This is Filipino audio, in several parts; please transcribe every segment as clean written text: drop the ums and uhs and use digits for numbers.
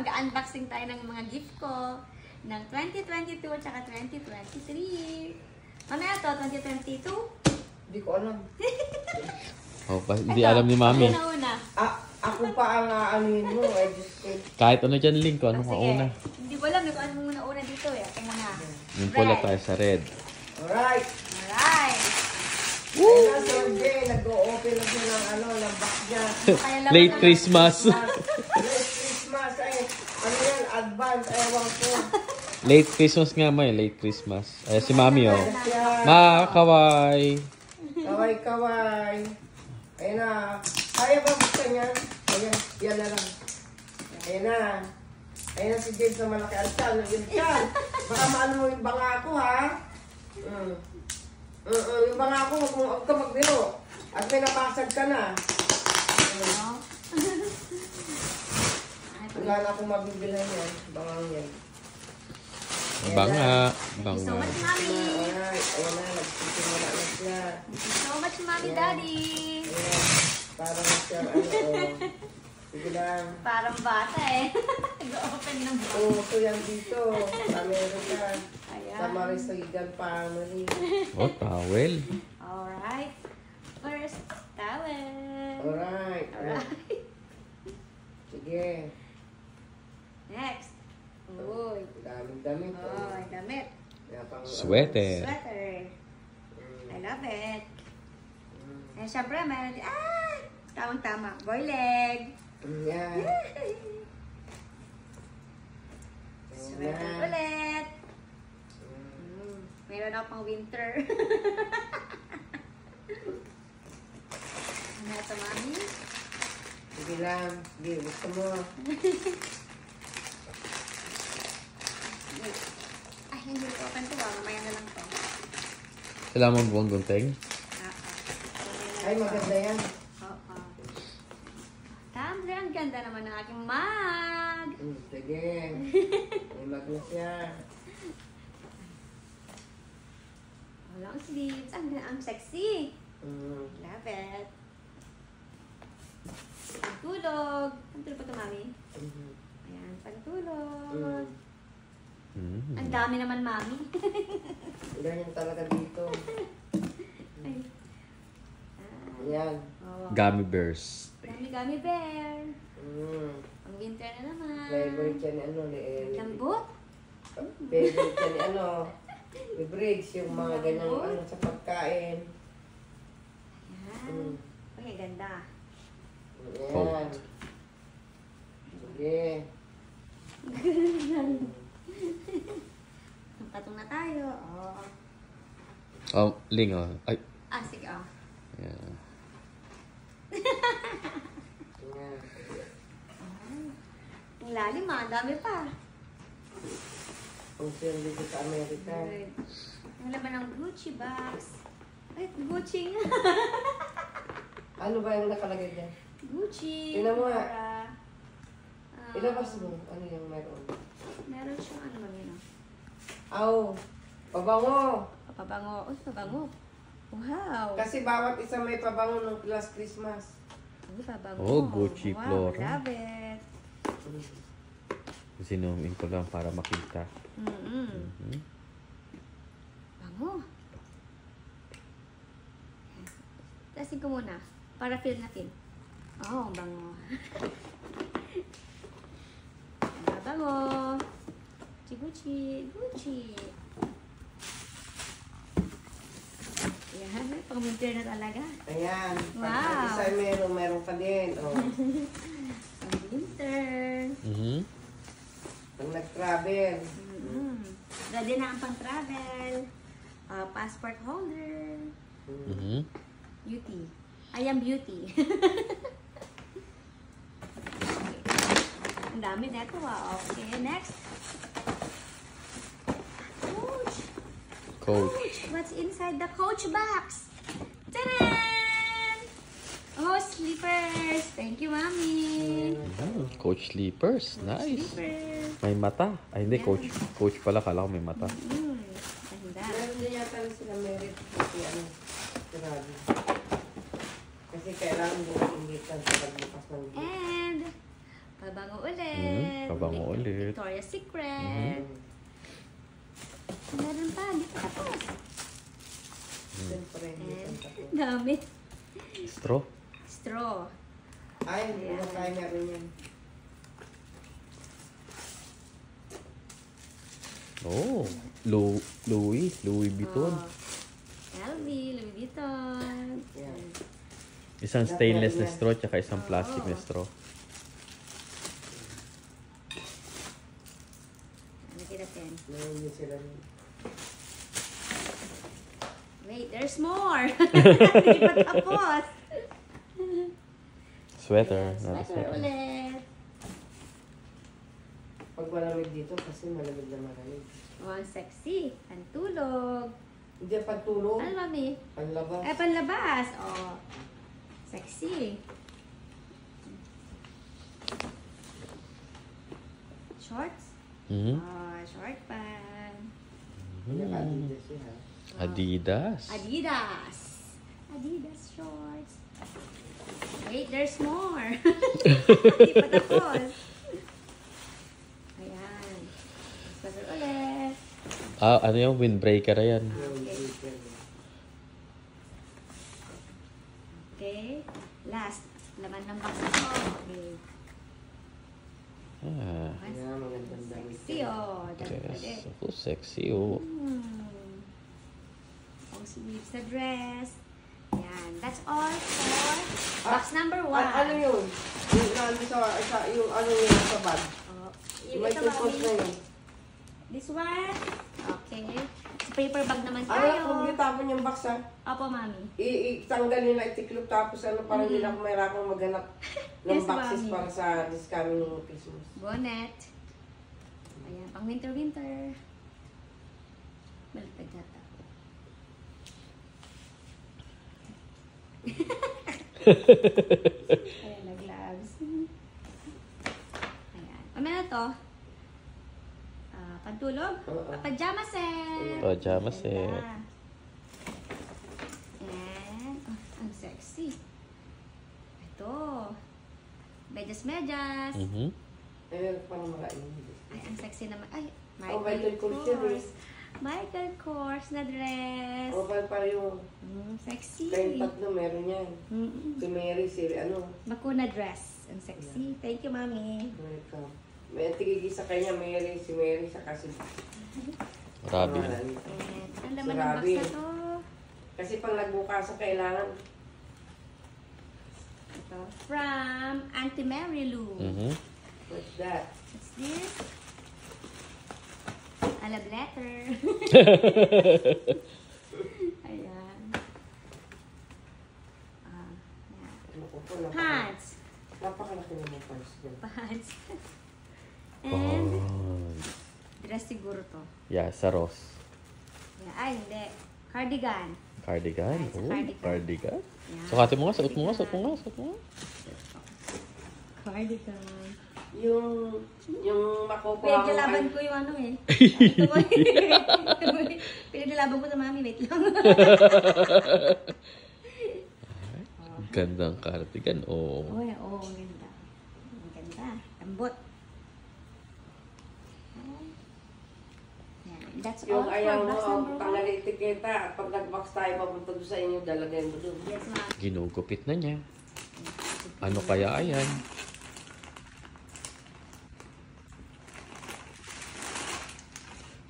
mag-unboxing tayo ng mga gift ko ng 2022 at saka 2023. Mamaya to, 2022? Hindi ko alam. Hindi alam ni Mami. Una. Ako pa ang aanuhin mo. Ay, Diyos ko. Kahit ano dyan, Link, kung ano Sige. mauna. Hindi ko alam kung ano muna dito eh. Ako muna. Yung pula Red. tayo sa red. Alright. Alright. Ayun na, Sir Jay. Nag-o-open na siya ng box niya. Kaya laman Late na- Christmas. Late Christmas. Ay, ano yan? Advance. Ewan ko. Late Christmas nga, May. Late Christmas. Ay, si Mami, oh. Yan. Ma, kaway. Kaway-kaway. Ayun na. Kaya ba buksan yan? Ayan. Yan na lang. Ayun na. Ayun na si James sa malaki altan. Yun yan. Baka maano mo yung banga ko, ha? Yung banga ko, huwag ka magbiro. At may napasag ka na. Ano? Wala na akong mabibilhan yan. Bangang yan. Banga. Thank you so Banga. much, Mommy. Alright. Ayun na. Nagsisimula na siya. Thank you so much, Mommy, Daddy. Ayan. Parang siya, oh. Sige lang. Parang bata eh. Nag-open ng box. Oo, ito yan dito. Sa Amerika. Ayan. Sa Marisigan Family. Oh, towel. Alright. First, towel. Alright. Alright. Sige. Next. Uy. Daming damit. Oh, damit. Kaya pang- Sweater. Sweater. I love it. Mm. And syempre, meron din, tamang-tama. Boy leg. Yan. Sweater ulit. Meron ako pang winter. Ano ito, Mami? Sige lang. Sige, gusto mo. Ay, hindi ko open to. Mamaya na lang to. Sila mong buwang gunteng. Ay, maganda yan. Oo. Tumbler, ang ganda naman ng aking mug. Sige. May mag na siya. Long sleeves. Ang sexy. Mm. Love it. Pagtulog. Pagtulog pa ito, Mami. Mhm. Ayan, pagtulog. Mm. Ang dami naman, Mami. Ganyan talaga dito. Ay. Yan. Oh. Gummy bears. Gummy bear. Mm. Ang winter na naman. Favorite yan ni ano ni Lambot. Favorite yan ni ano. Ni Briggs, yung mga ganyang ano sa pagkain. Ayan. Okay, ganda. Yan. Sige. Patong na tayo. Oh. Oh, Ling, oh. Ay. Sige, oh. Yeah. Yan. Ang lalim, Ang dami pa. Kung siya dito sa Amerika. Good. Ang laman ng Gucci box. Ay, Gucci nga. Ano ba yung nakalagay dyan? Gucci. Tingnan mo nga. Para, Ilabas mo. Ano yung meron? meron siyang ano man yun. Aw, pabango. Pabango. Uy, pabango. Wow. Kasi bawat isa may pabango ng last Christmas. Uy, pabango. Oh, Gucci wow, Flora. Love it. Sinumin ko lang para makita. Bango. Tasin ko muna. Para feel natin. Oh, ang bango. Bango. Gucci. Gucci. Yan. Pang-winter na talaga. Ayan. Wow. Pag isa meron ka din. Oh. Pang-winter. Pag nag-travel. Ready na ang pang-travel. Passport holder. Beauty. I am beauty. Ang dami na ito. Okay, next. Coach. What's inside the Coach box? Ta-da! Oh, slippers. Thank you, Mommy. Coach sleepers. Nice. Slippers. May mata. Ay, hindi. Coach. Coach pala. Kala ko may mata. Ganda. Meron din yata sila merit. Kasi ano, grabe. Kasi kailangan din ingitan sa pagbukas ng gate. And, pabango ulit. Pabango ulit. Victoria's Secret. Meron pa, hindi pa tapos. Siyempre, hindi And, pa tapos. dami. Straw. Straw. Ay, hindi na tayo meron yan. Oh, Louis Vuitton. LV, Louis Vuitton. Yan. Isang stainless na straw, tsaka isang plastic na straw. Ano natin? Meron din sila. Wait, there's more. Hindi pa tapos. Sweater. Sweater ulit. Pag malamig dito kasi malamig na maramig. Oh, ang sexy. Ang tulog. Hindi pagtulog. Ano, mami? Panlabas. Ay, panlabas. Oh, sexy. Shorts? Mhm. Oh, short pants. Naka-adidas siya. Adidas. Adidas. Adidas shorts. Wait, there's more. Hindi pa tapos. Ayan. Sweater ulit. Ano yung windbreaker na yan? Okay. Last. Laman ng box ko. Okay. Ah, Yan, magandang damit. Sexy, oh. yes. Oh, sexy, oh. Ang sleeves na dress. Yan. That's all for box number 1. Ano yun? Yung nandun yung ano yun sa bag. Oh, Yung may ito, tupos na mami. yun. This one. Okay. Sa paper bag naman Ano, tayo. kung itapon yung box ha, Opo, mami. itanggal nila, itiklop tapos ano, parang hindi na ako mahirapang maghanap ng Yes, boxes mami. para sa this coming Christmas. Bonnet. Ayan, pang winter. Baliktad yata. Ayan, nag-gloves. Ayan. Ano na to? Pantulog? Oo. Pajama set. Pajama set. Ganda. And, ang sexy. Ito. Medyas. Mhm. Ayun, parang mga hindi. Ay, ang sexy naman. Ay, Michael Kors yun eh. Michael Kors na dress. O, parang yung Sexy. kayong tatlo meron yan. Si Mary, si ano. Bakuna dress. Ang sexy. Thank you, mami. Welcome. May tigigis sa kanya, Mary, si Mary, sa kasi. Robin. And, ang laman Si ng box Robin. na to. Kasi pang nagbukasan kailangan. Ito. From Auntie Mary Lou. Mhm. What's that? What's this? A love letter. Ayan. Ayan. Ano ko po, Pants. napakalaki naman pants niya. Pants. And, Oh. dress siguro to. Yeah, sa Ross. Yeah. Ay, hindi. Cardigan. Cardigan. Ay, sa Oh, cardigan. cardigan. Yeah. Sukatin mo nga, suot mo nga, suot mo nga, suot mo nga. Cardigan. Yung makukuha Pinaglalaban ko yung ano eh. Pinaglalaban ko sa mami. Wait lang. Gandang cardigan, oh. Oo, ang ganda. Ang ganda. Ambot. Yan. That's all Yung for ayaw box mo, number 1. tanggal etiketa, at pag nag-box tayo, papunta doon sa inyo, dalagay mo doon. Yes, ma'am. Ginugupit na niya. Ano kaya ayan?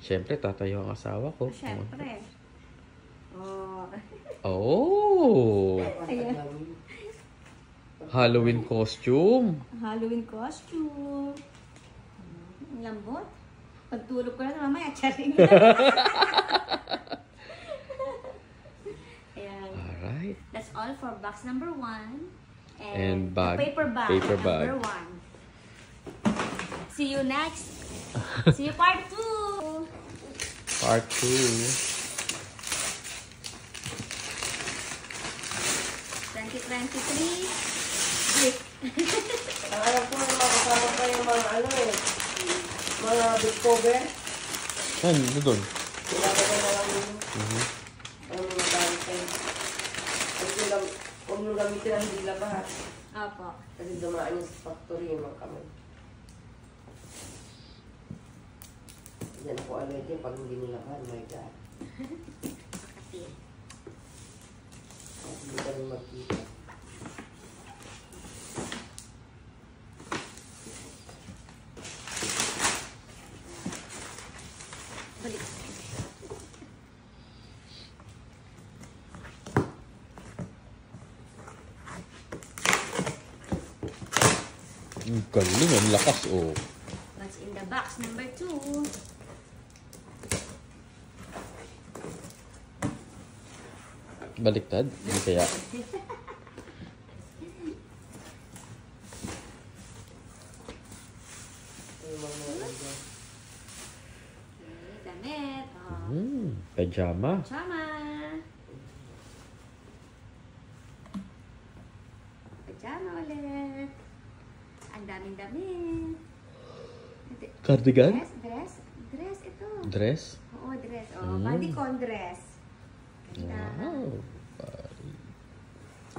Siyempre, tatayo ang asawa ko. Siyempre. Oh. Oh! Ayan. Halloween costume. Halloween costume. Ang lambot. Pagtulog ko na mamaya, charing. Ayan. Alright. That's all for box number 1. And bag. The paper bag. Paper bag. Number 1. See you next. See you part 2. Part 2. 2023. Gift. Ang alam ko, makasama pa yung mga ano eh, mga big cover. Yan, doon. Pinapagay na lang yun. Ano mga gamit tayo. Huwag nyo gamitin ang hindi labahat. Opo. Kasi dumaan yung sa factory yung mga kamay. Yan ako allergy pag hindi nilaban. My God. Makati. At hindi kami magkita. Balik. Ang galing, ang lakas, oh. What's in the box number 2? Baliktad? Hindi kaya. Ay, mga Okay, damit. Oh. Pajama. Pajama. Pajama ulit. Ang daming damit. Cardigan? Dress ito. Dress? Oo, dress. Oh, bodycon dress. Ganda. Wow.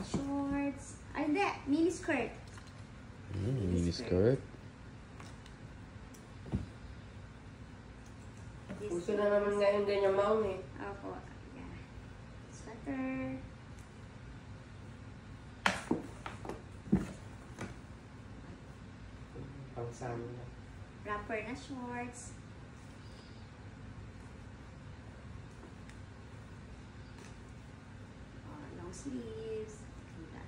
Shorts. Ay, hindi. Mini skirt. Mini skirt. Uso na naman ngayon ganyan maun eh. Opo. Yeah. Sweater. Pangsano na. Wrapper na shorts. Oh, long sleeves. Ganda.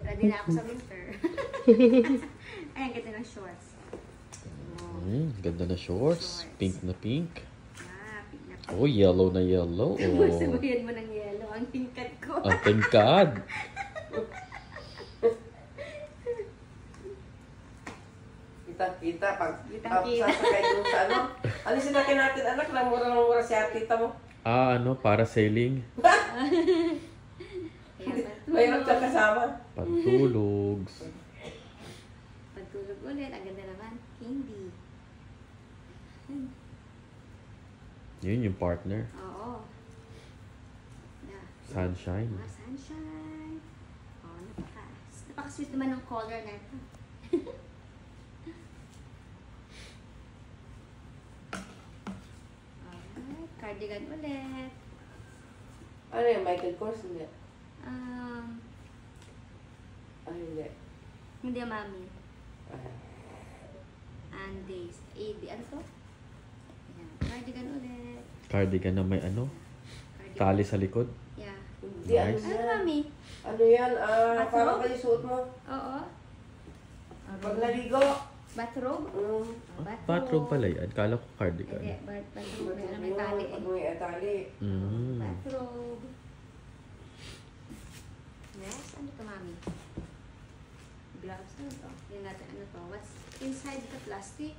Ready na ako sa winter. Ayan, ganda ng shorts. Oh, Ganda na shorts. Shorts. Pink na pink. pink na. Oh, yellow na yellow. Oh. Sabayan mo ng yellow ang tingkat ko. Ang tingkad. Kita, pag Kitang-kita. sasakay doon sa ano. Ano sinakay natin anak, na mura si ate tita mo. Ano, parasailing. Kaya Mayroon siya patulog. kasama. Pantulog. Pagtulog ulit. Ang ganda naman. Candy. Yun yung partner. Oo. Yeah. Sunshine. Mga sunshine. Oh, napaka-sweet naman ng color na ito. Alright, cardigan ulit. Ano yung Michael Kors? Hindi. Ano hindi? Hindi, mami. Ah. Andes. AD. Ano to? Ayan. Cardigan ulit. Cardigan na may ano, Cardigan. tali sa likod. Yeah. Hindi, ano Nice. Ano, yan? mami? Ano yan? Bathrobe? Parang kayo suot mo. Oo. Pag naligo. Bathrobe? Bathrobe pala yan. Kala ko cardigan. Hindi, bathrobe. May tali Pag eh. may tali. Bathrobe. Next, ano to, mami? Gloves, ano to? Yan natin, ano to? What's inside the plastic?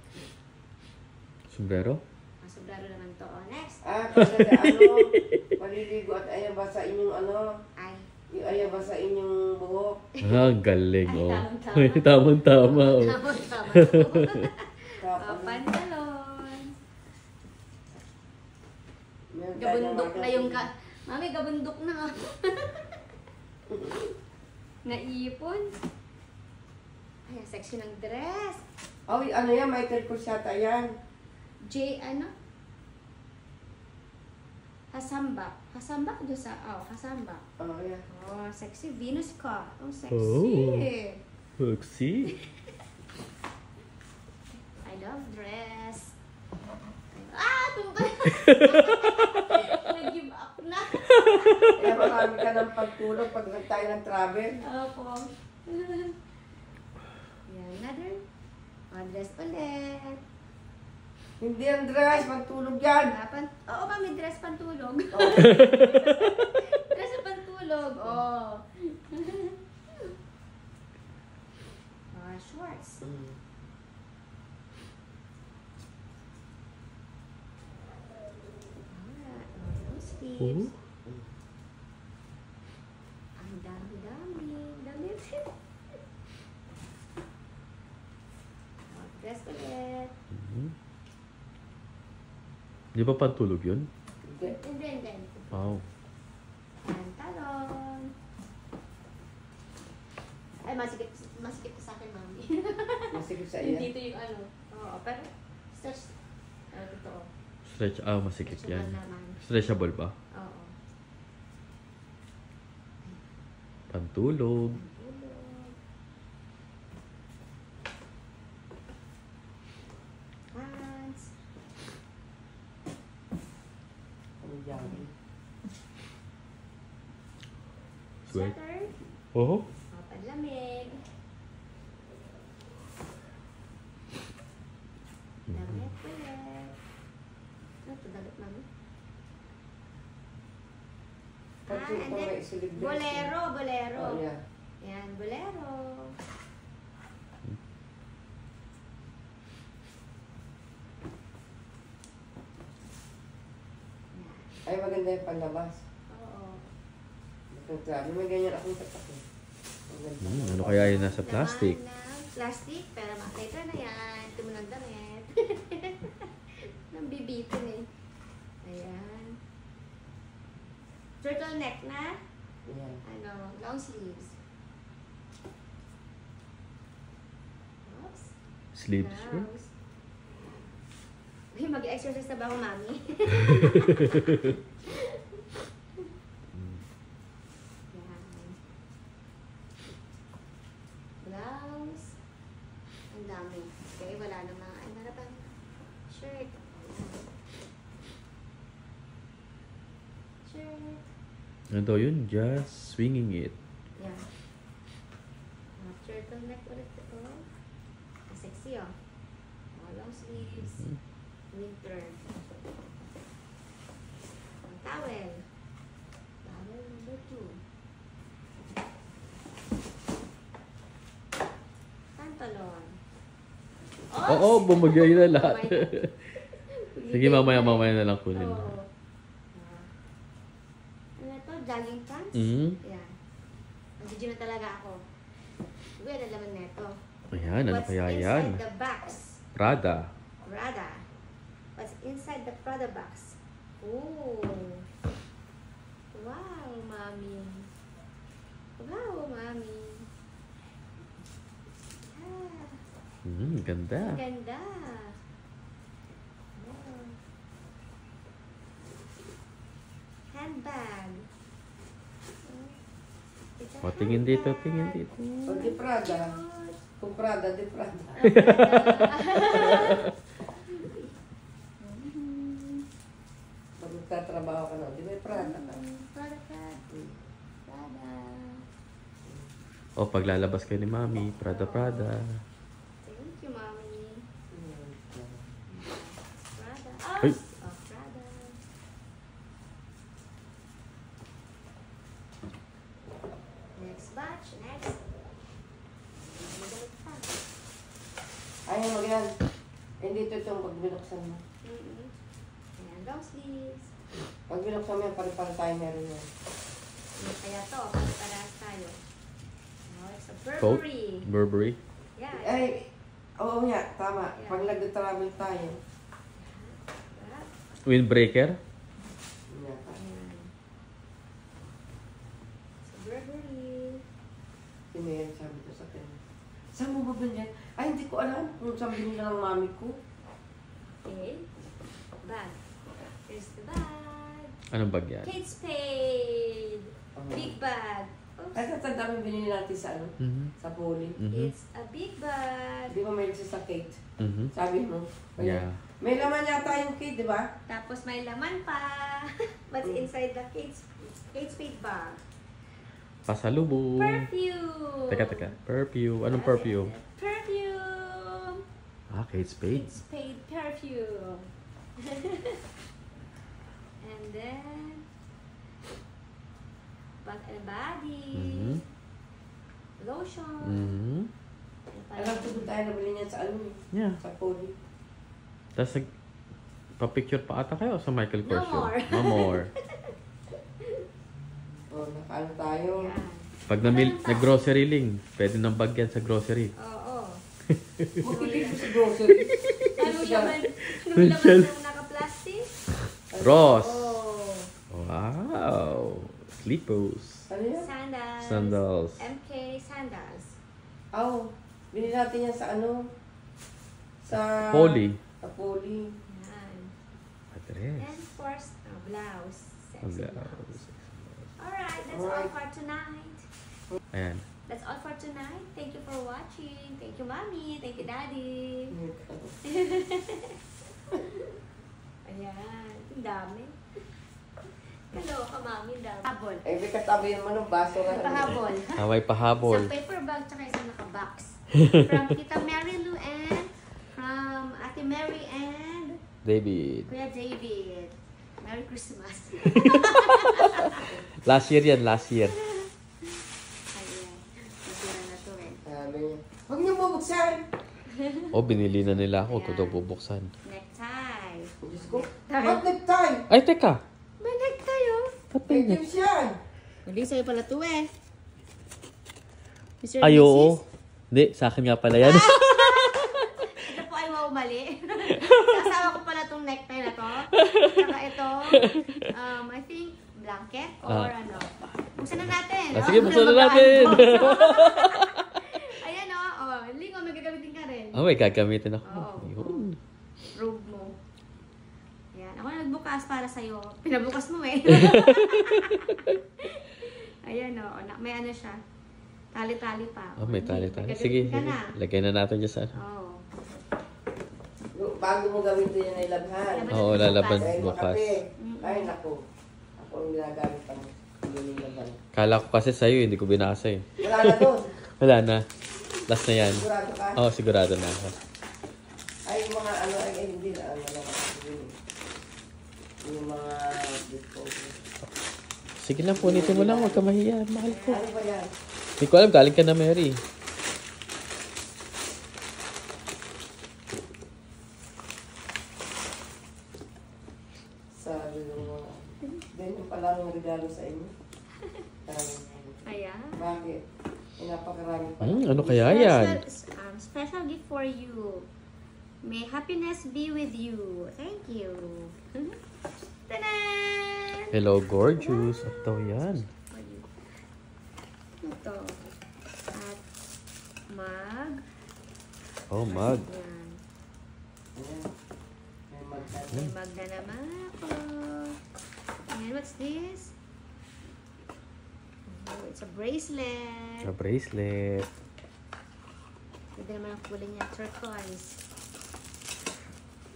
Sombrero? Sobrado naman to. Oh, next. Kasi ano, paliligo at ayaw ba sa inyong ano, Ay. ayaw ba sa inyong buhok. Ang galing, Ay, oh. tamang-tama. Ay, tamang-tama, oh. Tama-tama. Pantalon. Gabundok na yung Mami, gabundok na. Naipon. Ay, ang sexy ng dress. Oh, ano yan, Michael Kors yata yan. Ano? Hasambak. Hasambak doon sa, hasambak. Oh, yan. Oh, sexy. Venus ka. Oh, sexy. Oh. Oopsie. I love dress. Tumpa. Nag-give up na. Kaya marami ka ng pagtulog pag tayo nag-travel. Opo. Yan, another. Dress ulit. Hindi ang dress, pagtulog yan. Oo, mami, dress pantulog. Oh. Dress pantulog. Oh. Shorts. Sleeves. Ang dami-dami. Dami. Dress ulit. Di ba pantulog yun? Hindi. And then. Wow. Pantalon. Ay, masikip ka sa akin, mami. Masigit sa iya. Dito yung ano. Oo, pero Totoo. Stretch, masikip Stretchable yan. naman. Stretchable ba? Oo. Pantulog. Pants. Ano dyan? Sweat. Sweater. Oh. Panlamig. Damit ulit. Ano ito? Damit mami? Pati and ito then, may silid dress. bolero, bolero. Oh, yeah. Yan, bolero. Ay, maganda yung panlabas. Oo. Grabe, may ganyan akong tatak eh. Maganda. Ano kaya yun nasa plastic? Laman ng plastic, pero later na yan. Ito mo ng damit. Nang bibitin eh. Ayan. Turtleneck na. Yan. Ano, long sleeves. Oops. Sleeves. Blouse. Uy, mag-exercise na ba ako, mami? Yan. Blouse. Ang dami. Okay, wala namang, ano na ba? Shirt. Ayan. Shirt. Ano daw yun? Just swinging it. Yan. Turtleneck ulit ito. Sexy oh. Long sleeves. Winter. Ang towel. Towel number 2. Pantalon. Oo, bumagay na lahat. Bumagay Sige, mamaya na lang kunin. Oo. Ano ito? Jogging pants? Mhm. Yan. Nag-gym na talaga ako. Uy, ano laman na ito? Ayan, ano What's kaya inside yan? the box? Prada. Prada. What's inside the Prada box? Ooh. Wow, mommy. Wow, mommy. Ah, Ganda. ang ganda. Wow. Handbag. It's a O, tingin dito, handbag. tingin dito. O, di Prada. Cute. Kung Prada, di Prada. Pag nagtatrabaho ka na, di may Prada ka. Prada, Prada. Prada. O, paglalabas kayo ni Mami, Prada, Prada. Thank you, mommy. Prada. Ay. Oh, Prada. Next batch. Next. Magalit pa. Ayaw mo yan. Hindi ito itong pag binuksan mo. Ayan, long sleeves. Pag binuksan mo yan, pare-pare tayo meron yan. Kaya to, pagparas tayo. Oh, it's a Coat? Burberry. Burberry. Yeah. Ay, oo nga, tama. Yeah. Pag nag-travel tayo. That. Windbreaker. Yan. Ayan. It's a Burberry. Si Mayan sabi ko sa akin, saan mo ba yan? Ay, hindi ko alam kung saan binili ng mami ko. Okay. Bag. Here's the bag. Anong bag yan? Kate Spade. Big bag. Oops. Ay, ang dami binili natin sa ano? Mhm. Sa poli. Mhm. It's a big bag. Di ba may sa Kate? Mhm. Sabi mo. Yeah. May laman yata yung Kate, di ba? Tapos may laman pa. What's inside the Kate Spade bag? Pasalubong. Perfume. Teka. Perfume. Anong perfume? Perfume. Kate Spade. Kate Spade perfume. And then Bath and Body. Mhm. Lotion. Mhm. Alam ko doon tayo nabili niyan sa ano eh. Yeah. Sa poli. Tapos pa-picture pa ata kayo sa Michael No Kors yun? more. No more. O, nakaano tayo. Yan. Pag nag-grocery ling, pwede nang bag yan sa grocery. Oo. Magpipig ko sa grocery. Anong laman? Anong laman ng naka-plastic? Ross. Oh. Wow. Slippers. Ano yan? Sandals. Sandals. MK sandals. Binili natin yan sa ano? Sa... Poly. Sa poli. Yan. dress. And of course, a blouse. Ang Sexy blouse. blouse. Alright, that's all for tonight. Ayan. That's all for tonight. Thank you for watching. Thank you, Mommy. Thank you, Daddy. Ayan. Ang dami. Hello, ka, Mommy. Dami. Habol. Eh, may katabihan mo ng baso nga. Pahabol. Away pahabol. Isang paper bag tsaka isang naka-box. From Tita Mary Lou and from Ate Mary and David. Kuya David. Merry Christmas. Last year yan, last year. Ayan. Masira na to eh. Sabi niya, huwag niyo bubuksan. Binili na nila ako. Huwag ko Ayan. daw bubuksan. Necktie. Diyos ko, ba't necktie? Ay, teka. May necktie oh. Ba't may Medium yan. Hindi, sa'yo pala to eh. Mr. Ay, Mrs. oo. Hindi, sa akin nga pala yan. Ito po ay wow mali. Kasama ko pala tong necktie na to. Tsaka ito, I think, blanket or ano. Buksan na natin. Sige, buksan na natin. Ayan o. Lingo, may gagamitin ka rin. May gagamitin ako. Oo. Yun. Robe mo. Ayan. Ako nagbukas para sa'yo. Pinabukas mo eh. Ayan o. May ano siya. Tali-tali pa. May tali-tali. May Sige, gagamitin ka sige. na. Lagay na natin dyan sa ano. Oo. Bago mo gamitin yan ay labhan. Oo, lalaban Ay, bukas. makape. Ay, naku. Ako ang ginagamit ang yung laban. Kala ko kasi sa'yo, hindi ko binasa eh. Wala na doon. Wala na. Last na yan. Sigurado ka. Oo, sigurado na ako. Ay, yung mga ano, ay hindi na. Ano lang. Yung mga disposal. Sige lang, punitin mo lang. Huwag ka mahiya. Mahal ko. Ano ba yan? Hindi ko alam, galing ka na Mary. Sabi ng mga... Ganyan pala ng regalo sa inyo. Ayan. Bakit? Ay, napakarami pa. Ano kaya yan? Special gift for you. May happiness be with you. Thank you. Tanan! Hello, gorgeous. At daw yan. Ito. At mug. Oh, mug. Yan. Ayan. May magkano. May mug na naman ako. And what's this? Oh, it's a bracelet. A bracelet. Pwede naman ang kulay niya. Turquoise.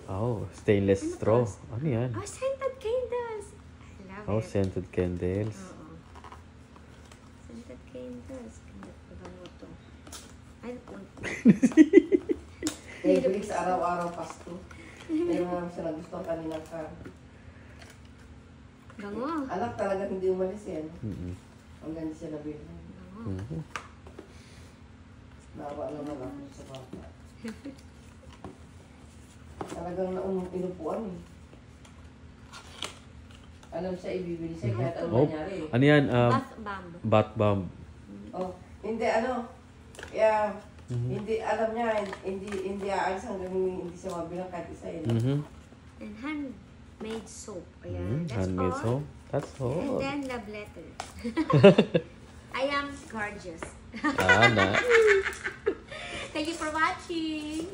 Oh, stainless Ano straw. to? Ano yan? Oh, scented candles. I love Oh, it. scented candles. Oo. Scented candles. Ganda mo to. Ay, Eh, bilis araw-araw Pasko. Meron naman siya nagustuhan kanina ka. bango. Anak talaga hindi umalis yan. Mm-mm. Ang ganda siya nabili. Bango. Mhm. Nawa naman ako sa bata. Talagang inupuan eh. Alam siya ibibili siya kahit ano Oh, nangyari eh. ano yan? Bath bomb. Bath bomb. Oh, hindi ano. Kaya Mhm. hindi alam niya hindi aalis hanggang hindi siya mabilang kahit isa eh. Mhm. And handmade soap. Ayan. That's Handmade all. soap. That's And all. then love letter. I am gorgeous. Ana. Thank you for watching.